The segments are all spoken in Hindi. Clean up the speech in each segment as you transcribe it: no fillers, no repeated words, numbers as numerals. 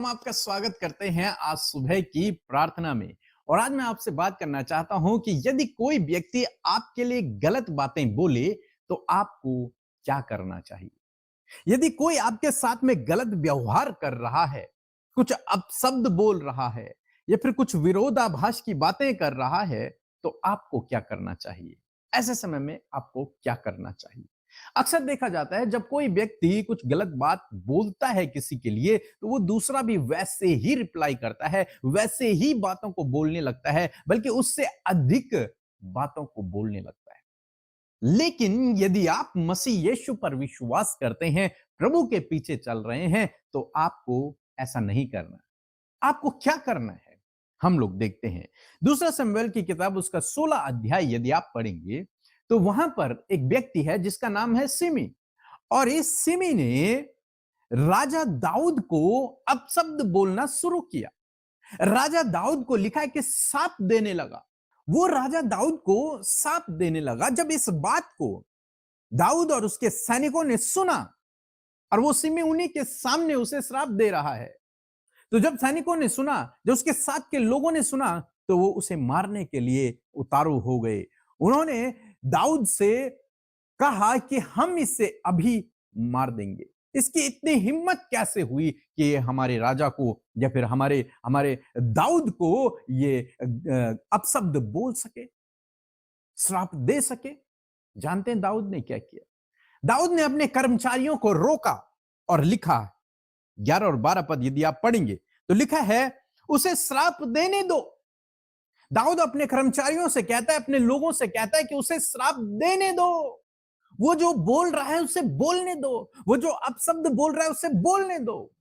हम आपका स्वागत करते हैं आज सुबह की प्रार्थना में। और आज मैं आपसे बात करना चाहता हूं कि यदि कोई व्यक्ति आपके लिए गलत बातें बोले तो आपको क्या करना चाहिए। यदि कोई आपके साथ में गलत व्यवहार कर रहा है, कुछ अपशब्द बोल रहा है या फिर कुछ विरोधाभास की बातें कर रहा है, तो आपको क्या करना चाहिए। ऐसे समय में आपको क्या करना चाहिए। अक्सर देखा जाता है जब कोई व्यक्ति कुछ गलत बात बोलता है किसी के लिए, तो वो दूसरा भी वैसे ही रिप्लाई करता है, वैसे ही बातों को बोलने लगता है, बल्कि उससे अधिक बातों को बोलने लगता है। लेकिन यदि आप मसीह यीशु पर विश्वास करते हैं, प्रभु के पीछे चल रहे हैं, तो आपको ऐसा नहीं करना। आपको क्या करना है, हम लोग देखते हैं। दूसरा शमूएल की किताब उसका 16 अध्याय यदि आप पढ़ेंगे, तो वहां पर एक व्यक्ति है जिसका नाम है सिमी। और इस सिमी ने राजा दाऊद को अपशब्द बोलना शुरू किया। राजा दाऊद को लिखा है कि साप देने लगा। वो राजा दाऊद को साप देने लगा। जब इस बात को दाऊद और उसके सैनिकों ने सुना, और वो सिमी उन्हीं के सामने उसे श्राप दे रहा है, तो जब सैनिकों ने सुना, जब उसके साथ के लोगों ने सुना, तो वो उसे मारने के लिए उतारू हो गए। उन्होंने दाऊद से कहा कि हम इसे अभी मार देंगे। इसकी इतनी हिम्मत कैसे हुई कि ये हमारे राजा को या फिर हमारे हमारे दाऊद को ये अपशब्द बोल सके, श्राप दे सके। जानते हैं दाऊद ने क्या किया। दाऊद ने अपने कर्मचारियों को रोका और लिखा, 11 और 12 पद यदि आप पढ़ेंगे तो लिखा है, उसे श्राप देने दो। दाऊद अपने कर्मचारियों से कहता है, अपने लोगों से कहता है कि उसे श्राप देने दो। वो जो बोल रहा है उसे बोलने दो, वो जो अपशब्द बोल रहा है उसे बोलने दो।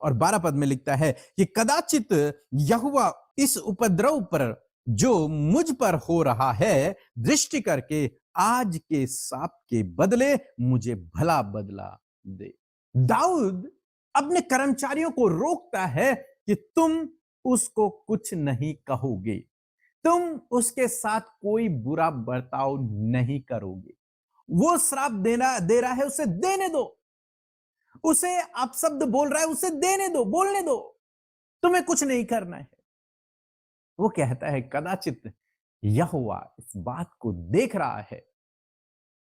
और 12 पद में लिखता है कि कदाचित यहोवा इस उपद्रव पर जो मुझ पर हो रहा है दृष्टि करके आज के साप के बदले मुझे भला बदला दे। दाऊद अपने कर्मचारियों को रोकता है कि तुम उसको कुछ नहीं कहोगे, तुम उसके साथ कोई बुरा बर्ताव नहीं करोगे। वो श्राप देना दे रहा है, उसे देने दो। उसे अपशब्द बोल रहा है, उसे देने दो, बोलने दो। तुम्हें कुछ नहीं करना है। वो कहता है कदाचित यहोवा इस बात को देख रहा है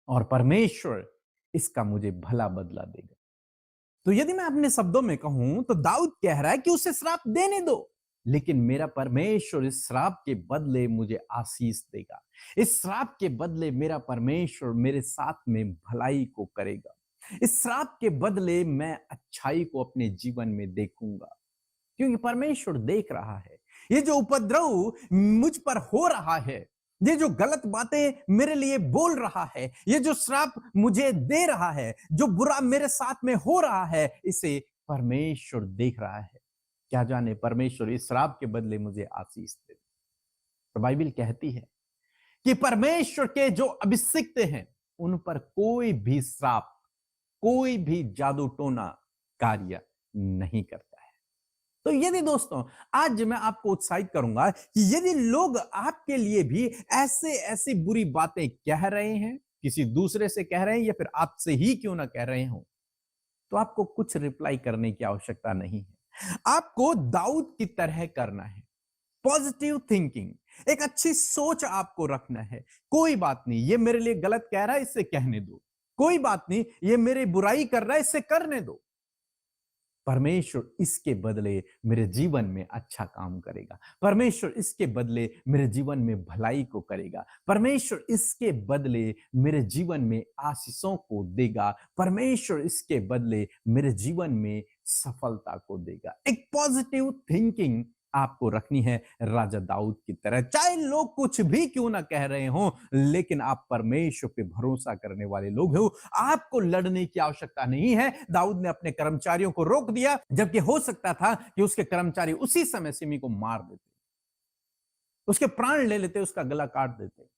और परमेश्वर इसका मुझे भला बदला देगा। तो यदि मैं अपने शब्दों में कहूं तो दाऊद कह रहा है कि उसे श्राप देने दो, लेकिन मेरा परमेश्वर इस श्राप के बदले मुझे आशीष देगा। इस श्राप के बदले मेरा परमेश्वर मेरे साथ में भलाई को करेगा। इस श्राप के बदले मैं अच्छाई को अपने जीवन में देखूंगा, क्योंकि परमेश्वर देख रहा है। ये जो उपद्रव मुझ पर हो रहा है, ये जो गलत बातें मेरे लिए बोल रहा है, ये जो श्राप मुझे दे रहा है, जो बुरा मेरे साथ में हो रहा है, इसे परमेश्वर देख रहा है। क्या जाने परमेश्वर इस श्राप के बदले मुझे आशीष दे। तो बाइबल कहती है कि परमेश्वर के जो अभिषिक्त हैं उन पर कोई भी श्राप, कोई भी जादू टोना कार्य नहीं करता है। तो यदि दोस्तों आज मैं आपको उत्साहित करूंगा कि यदि लोग आपके लिए भी ऐसे ऐसी बुरी बातें कह रहे हैं, किसी दूसरे से कह रहे हैं या फिर आपसे ही क्यों ना कह रहे हो, तो आपको कुछ रिप्लाई करने की आवश्यकता नहीं है। आपको दाऊद की तरह करना है। पॉजिटिव थिंकिंग, एक अच्छी सोच आपको रखना है। कोई बात नहीं, ये मेरे लिए गलत कह रहा है, इससे कहने दो। कोई बात नहीं, ये मेरी बुराई कर रहा है, इससे करने दो। परमेश्वर इसके बदले मेरे जीवन में अच्छा काम करेगा। परमेश्वर इसके बदले मेरे जीवन में भलाई को करेगा। परमेश्वर इसके बदले मेरे जीवन में आशीषों को देगा। परमेश्वर इसके बदले मेरे जीवन में सफलता को देगा। एक पॉजिटिव थिंकिंग आपको रखनी है राजा दाऊद की तरह। चाहे लोग कुछ भी क्यों ना कह रहे हो, लेकिन आप परमेश्वर पे भरोसा करने वाले लोग हो। आपको लड़ने की आवश्यकता नहीं है। दाऊद ने अपने कर्मचारियों को रोक दिया, जबकि हो सकता था कि उसके कर्मचारी उसी समय सिमी को मार देते, उसके प्राण ले लेते, उसका गला काट देते।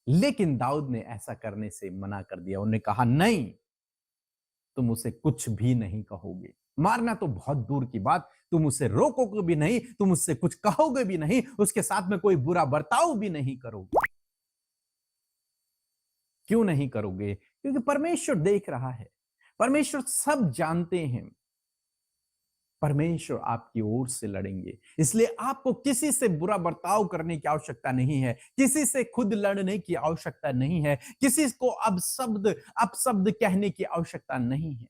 लेकिन दाऊद ने ऐसा करने से मना कर दिया। उन्होंने कहा नहीं, तुम उसे कुछ भी नहीं कहोगे। मारना तो बहुत दूर की बात, तुम उसे रोकोगे भी नहीं, तुम उससे कुछ कहोगे भी नहीं, उसके साथ में कोई बुरा बर्ताव भी नहीं करोगे। क्यों नहीं करोगे? क्योंकि परमेश्वर देख रहा है। परमेश्वर सब जानते हैं। परमेश्वर आपकी ओर से लड़ेंगे। इसलिए आपको किसी से बुरा बर्ताव करने की आवश्यकता नहीं है, किसी से खुद लड़ने की आवश्यकता नहीं है, किसी को अपशब्द कहने की आवश्यकता नहीं है।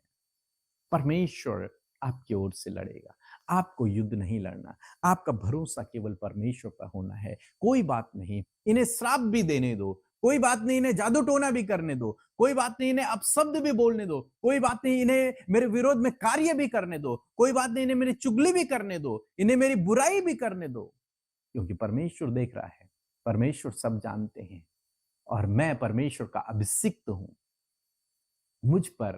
परमेश्वर आपकी ओर से लड़ेगा। आपको युद्ध नहीं लड़ना, आपका भरोसा केवल परमेश्वर पर होना है। कोई बात नहीं, इन्हें श्राप भी देने दो, कोई बात नहीं, इन्हें जादू टोना भी करने दो, कोई बात नहीं, इन्हें अपशब्द भी बोलने दो, कोई बात नहीं, इन्हें मेरे विरोध में कार्य भी करने दो, कोई बात नहीं, इन्हें मेरी चुगली भी करने दो, इन्हें मेरी बुराई भी करने दो, क्योंकि परमेश्वर देख रहा है, परमेश्वर सब जानते हैं और मैं परमेश्वर का अभिषिक्त हूं। मुझ पर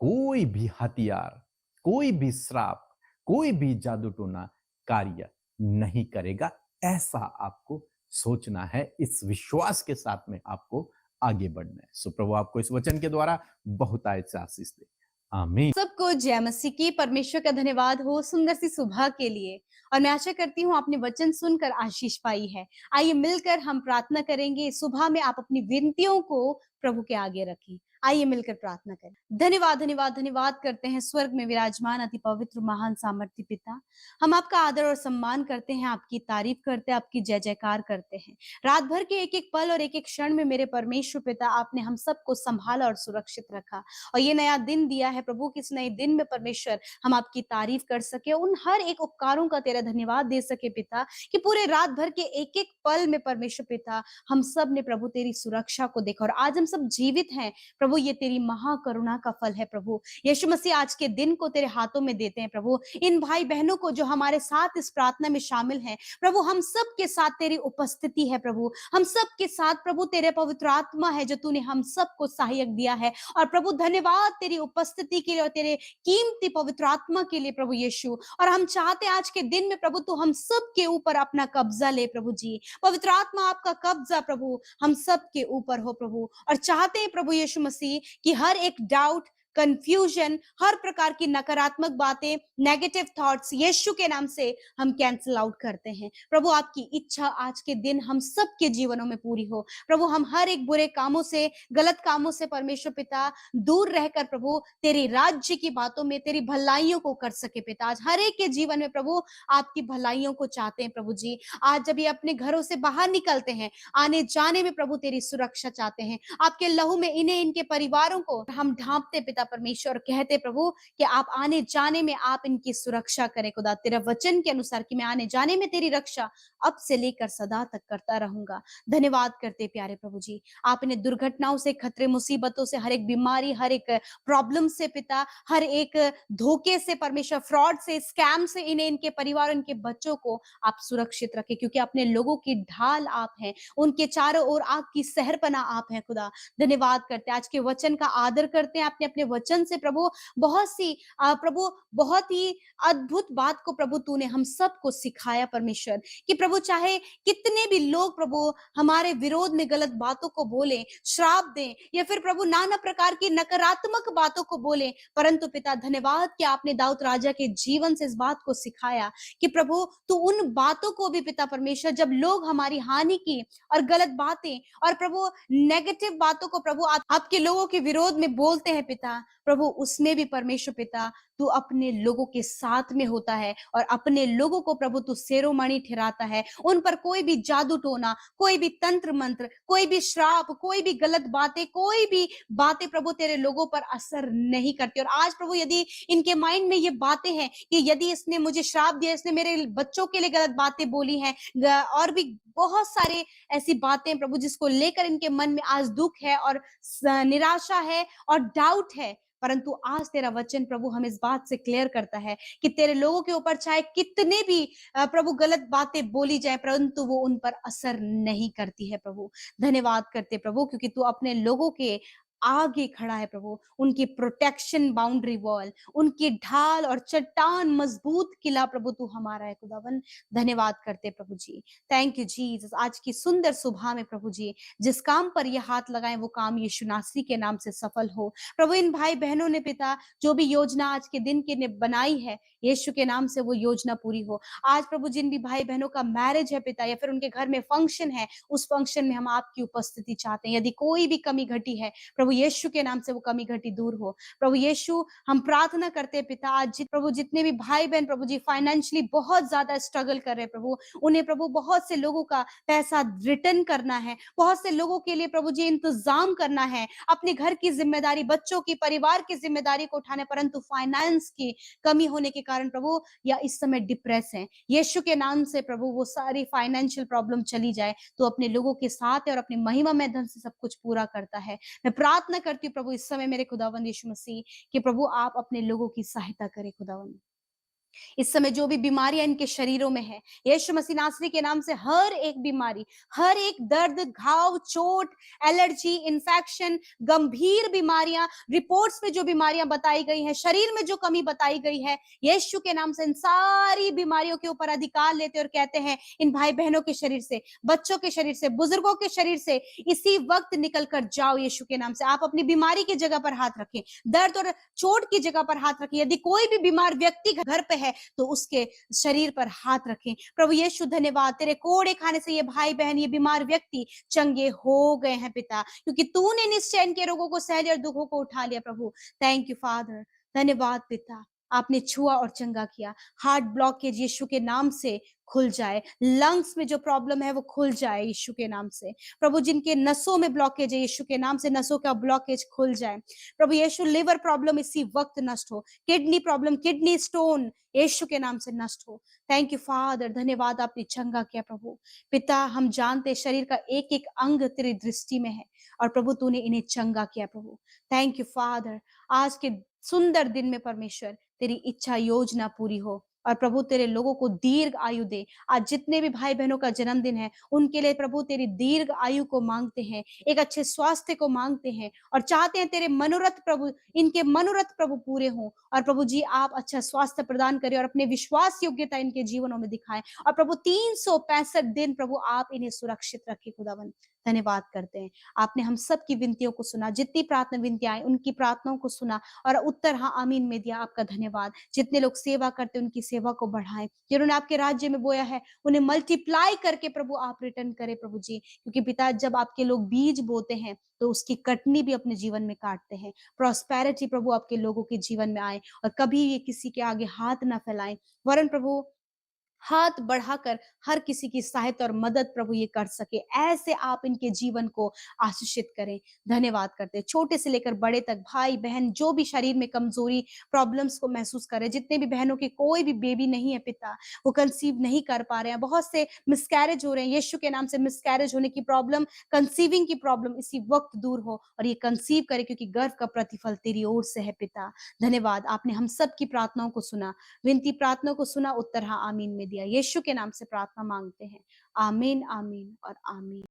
कोई भी हथियार, कोई भी श्राप, कोई भी जादू टोना कार्य नहीं करेगा। ऐसा आपको सोचना है, इस विश्वास के साथ में आपको आगे बढ़ना है। सो प्रभु आपको इस वचन के द्वारा बहुत आशीष दे। आमीन। सबको जय मसीह की। परमेश्वर का धन्यवाद हो सुंदर सी सुबह के लिए, और मैं आशा करती हूँ आपने वचन सुनकर आशीष पाई है। आइए मिलकर हम प्रार्थना करेंगे। सुबह में आप अपनी विनतियों को प्रभु के आगे रखें। आइए मिलकर प्रार्थना करें। धन्यवाद धन्यवाद धन्यवाद करते हैं स्वर्ग में विराजमान अति पवित्र महान सामर्थ्य पिता। हम आपका आदर और सम्मान करते हैं, आपकी तारीफ करते हैं, आपकी जय जयकार करते हैं। रात भर के एक एक पल और एक एक क्षण में मेरे परमेश्वर पिता आपने हम सबको संभाला और सुरक्षित रखा, और ये नया दिन दिया है प्रभु, किस नए दिन में परमेश्वर हम आपकी तारीफ कर सके, उन हर एक उपकारों का तेरा धन्यवाद दे सके पिता, कि पूरे रात भर के एक एक पल में परमेश्वर पिता हम सब ने प्रभु तेरी सुरक्षा को देखा, और आज हम सब जीवित हैं प्रभु, ये तेरी महाकरुणा का फल है प्रभु। यीशु मसीह आज के दिन को तेरे हाथों में देते हैं प्रभु। इन भाई बहनों को जो हमारे साथ इस प्रार्थना में शामिल हैं प्रभु, हम सब के साथ तेरी उपस्थिति है प्रभु, हम सब के साथ प्रभु तेरे पवित्र आत्मा है जो तूने हम सबको सहायक दिया है। और प्रभु धन्यवाद तेरी उपस्थिति के लिए और तेरे कीमती पवित्र आत्मा के लिए प्रभु यीशु। और हम चाहते हैं आज के दिन में प्रभु तू हम सब के ऊपर अपना कब्जा ले प्रभु जी। पवित्र आत्मा आपका कब्जा प्रभु हम सब के ऊपर हो प्रभु, और चाहते हैं प्रभु यीशु मसीह कि हर एक डाउट, कंफ्यूजन, हर प्रकार की नकारात्मक बातें, नेगेटिव थॉट्स यीशु के नाम से हम कैंसिल आउट करते हैं प्रभु। आपकी इच्छा आज के दिन हम सब के जीवनों में पूरी हो प्रभु। हम हर एक बुरे कामों से, गलत कामों से परमेश्वर पिता दूर रहकर प्रभु तेरे राज्य की बातों में तेरी भलाइयों को कर सके पिता। आज हर एक के जीवन में प्रभु आपकी भलाइयों को चाहते हैं प्रभु जी। आज जब ये अपने घरों से बाहर निकलते हैं, आने जाने में प्रभु तेरी सुरक्षा चाहते हैं। आपके लहू में इन्हें, इनके परिवारों को हम ढांपते पिता परमेश्वर, और कहते प्रभु कि आप आने जाने में आप इनकी सुरक्षा करें खुदा, तेरा वचन के अनुसार कि मैं आने जाने में तेरी रक्षा अब से लेकर सदा तक करता रहूंगा। धन्यवाद करते प्यारे प्रभु जी। आप इन्हें दुर्घटनाओं से, खतरे, मुसीबतों से, हर एक बीमारी, हर एक प्रॉब्लम से पिता, हर एक धोखे से परमेश्वर, फ्रॉड से, स्कैम से इन्हें, इनके परिवार, इनके बच्चों को आप सुरक्षित रखें, क्योंकि अपने लोगों की ढाल आप हैं, उनके चारों ओर आग की सहरपना आप हैं खुदा। धन्यवाद करते हैं, आज के वचन का आदर करते हैं। आपने अपने वचन से प्रभु बहुत सी प्रभु बहुत ही अद्भुत बात को प्रभु तूने हम सबको सिखाया परमेश्वर, कि प्रभु चाहे कितने भी लोग प्रभु हमारे विरोध में गलत बातों को बोले, श्राप दें, या फिर प्रभु नाना प्रकार की नकारात्मक बातों को बोले, परंतु पिता धन्यवाद कि आपने दाऊद राजा के जीवन से इस बात को सिखाया कि प्रभु तू उन बातों को भी पिता परमेश्वर, जब लोग हमारी हानि की और गलत बातें और प्रभु नेगेटिव बातों को प्रभु आपके लोगों के विरोध में बोलते हैं पिता, प्रभु उसमें भी परमेश्वर पिता तू अपने लोगों के साथ में होता है, और अपने लोगों को प्रभु तू शिरोमणि ठहराता है। उन पर कोई भी जादू टोना, कोई भी तंत्र मंत्र, कोई भी श्राप, कोई भी गलत बातें, कोई भी बातें प्रभु तेरे लोगों पर असर नहीं करती। और आज प्रभु यदि इनके माइंड में ये बातें हैं कि यदि इसने मुझे श्राप दिया, इसने मेरे बच्चों के लिए गलत बातें बोली हैं, और भी बहुत सारे ऐसी बातें प्रभु जिसको लेकर इनके मन में आज दुख है और निराशा है और डाउट है, परंतु आज तेरा वचन प्रभु हमें इस बात से क्लियर करता है कि तेरे लोगों के ऊपर चाहे कितने भी प्रभु गलत बातें बोली जाए, परंतु वो उन पर असर नहीं करती है प्रभु। धन्यवाद करते प्रभु, क्योंकि तू अपने लोगों के आगे खड़ा है प्रभु, उनकी प्रोटेक्शन बाउंड्री वॉल, उनकी ढाल और चट्टान, मजबूत किला प्रभु तू हमारा है खुदावन। धन्यवाद करते प्रभु जी। Thank you Jesus. आज की सुंदर सुबह में प्रभु जी जिस काम पर ये हाथ लगाए वो काम यीशु नासरी के नाम से सफल हो प्रभु। इन भाई बहनों ने पिता जो भी योजना आज के दिन के ने बनाई है, यीशु के नाम से वो योजना पूरी हो। आज प्रभु जिन भी भाई बहनों का मैरिज है पिता, या फिर उनके घर में फंक्शन है, उस फंक्शन में हम आपकी उपस्थिति चाहते हैं। यदि कोई भी कमी घटी है प्रभु प्रभु यीशु के नाम से वो कमी घटी दूर हो। प्रभु यीशु, हम प्रार्थना करते हैं पिता, आज प्रभु जितने भी भाई-बहन प्रभु जी फाइनेंशियली बहुत ज़्यादा स्ट्रगल कर रहे हैं प्रभु, उन्हें प्रभु बहुत से लोगों का पैसा रिटर्न करना है, बहुत से लोगों के लिए प्रभु जी इंतज़ाम करना है, अपने घर की ज़िम्मेदारी, बच्चों की, परिवार की ज़िम्मेदारी को उठाना है, परंतु फाइनेंस की कमी होने के कारण प्रभु या इस समय डिप्रेस हैं। यीशु के नाम से प्रभु वो सारी फाइनेंशियल प्रॉब्लम चली जाए, तो अपने लोगों के साथ है और अपनी महिमामय धन से सब कुछ पूरा करता है। मैं प्रार्थना करती हूँ प्रभु इस समय मेरे खुदावंद यीशु मसीह कि प्रभु आप अपने लोगों की सहायता करें खुदावंद। इस समय जो भी बीमारियां इनके शरीरों में है, यीशु मसीह नासरी के नाम से हर एक बीमारी, हर एक दर्द, घाव, चोट, एलर्जी, इन्फेक्शन, गंभीर बीमारियां, रिपोर्ट्स में जो बीमारियां बताई गई हैं, शरीर में जो कमी बताई गई है, यीशु के नाम से इन सारी बीमारियों के ऊपर अधिकार लेते और कहते हैं इन भाई बहनों के शरीर से, बच्चों के शरीर से, बुजुर्गों के शरीर से इसी वक्त निकल कर जाओ यीशु के नाम से। आप अपनी बीमारी की जगह पर हाथ रखें, दर्द और चोट की जगह पर हाथ रखें। यदि कोई भी बीमार व्यक्ति घर पे है तो उसके शरीर पर हाथ रखें। प्रभु यीशु धन्यवाद, तेरे कोड़े खाने से ये भाई बहन, ये बीमार व्यक्ति चंगे हो गए हैं पिता, क्योंकि तूने निश्चय इनके रोगों को सह लिया और दुखों को उठा लिया प्रभु। थैंक यू फादर, धन्यवाद पिता, आपने छुआ और चंगा किया। हार्ट ब्लॉकेज यीशु के नाम से खुल जाए, लंग्स में जो प्रॉब्लम है वो खुल जाए यीशु के नाम से। प्रभु जिनके नसों में ब्लॉकेज है यीशु के नाम से नसों का ब्लॉकेज खुल जाए। प्रभु यीशु लिवर प्रॉब्लम इसी वक्त नष्ट हो, किडनी प्रॉब्लम, किडनी स्टोन यीशु के नाम से नष्ट हो। थैंक यू फादर, धन्यवाद आपने चंगा किया प्रभु। पिता हम जानते शरीर का एक एक अंग तेरी दृष्टि में है और प्रभु तूने इन्हें चंगा किया प्रभु। थैंक यू फादर, आज के सुंदर दिन में परमेश्वर तेरी इच्छा योजना पूरी हो और प्रभु तेरे लोगों को दीर्घ आयु दे। आज जितने भी भाई बहनों का जन्मदिन है उनके लिए प्रभु तेरी दीर्घ आयु को मांगते हैं, एक अच्छे स्वास्थ्य को मांगते हैं और चाहते हैं तेरे मनोरथ प्रभु, इनके मनोरथ प्रभु पूरे हों और प्रभु जी आप अच्छा स्वास्थ्य प्रदान करें और अपने विश्वास योग्यता इनके जीवनों में दिखाएं और प्रभु 365 दिन प्रभु आप इन्हें सुरक्षित रखें खुदावन। धन्यवाद करते हैं, आपने हम सब की विनतियों को सुना, जितनी प्रार्थना विनतियां आई उनकी प्रार्थनाओं को सुना और उत्तर हाँ आमीन में दिया। आपका धन्यवाद। जितने लोग सेवा करते हैं उनकी सेवा को बढ़ाएं, जिन्होंने आपके राज्य में बोया है उन्हें मल्टीप्लाई करके प्रभु आप रिटर्न करें प्रभु जी, क्योंकि पिता जब आपके लोग बीज बोते हैं तो उसकी कटनी भी अपने जीवन में काटते हैं। प्रॉस्पेरिटी प्रभु आपके लोगों के जीवन में आए और कभी ये किसी के आगे हाथ ना फैलाएं, वरन प्रभु हाथ बढ़ाकर हर किसी की सहायता और मदद प्रभु ये कर सके, ऐसे आप इनके जीवन को आशीषित करें। धन्यवाद करते हैं, छोटे से लेकर बड़े तक भाई बहन जो भी शरीर में कमजोरी प्रॉब्लम्स को महसूस कर रहे हैं, जितने भी बहनों की कोई भी बेबी नहीं है पिता, वो कंसीव नहीं कर पा रहे हैं, बहुत से मिसकैरेज हो रहे हैं, यीशु के नाम से मिसकैरेज होने की प्रॉब्लम, कंसीविंग की प्रॉब्लम इसी वक्त दूर हो और ये कंसीव करे, क्योंकि गर्भ का प्रतिफल तेरी ओर से है पिता। धन्यवाद, आपने हम सब की प्रार्थनाओं को सुना, विनती प्रार्थना को सुना, उत्तर हाँ आमीन में दिया। यीशु के नाम से प्रार्थना मांगते हैं, आमीन आमीन और आमीन।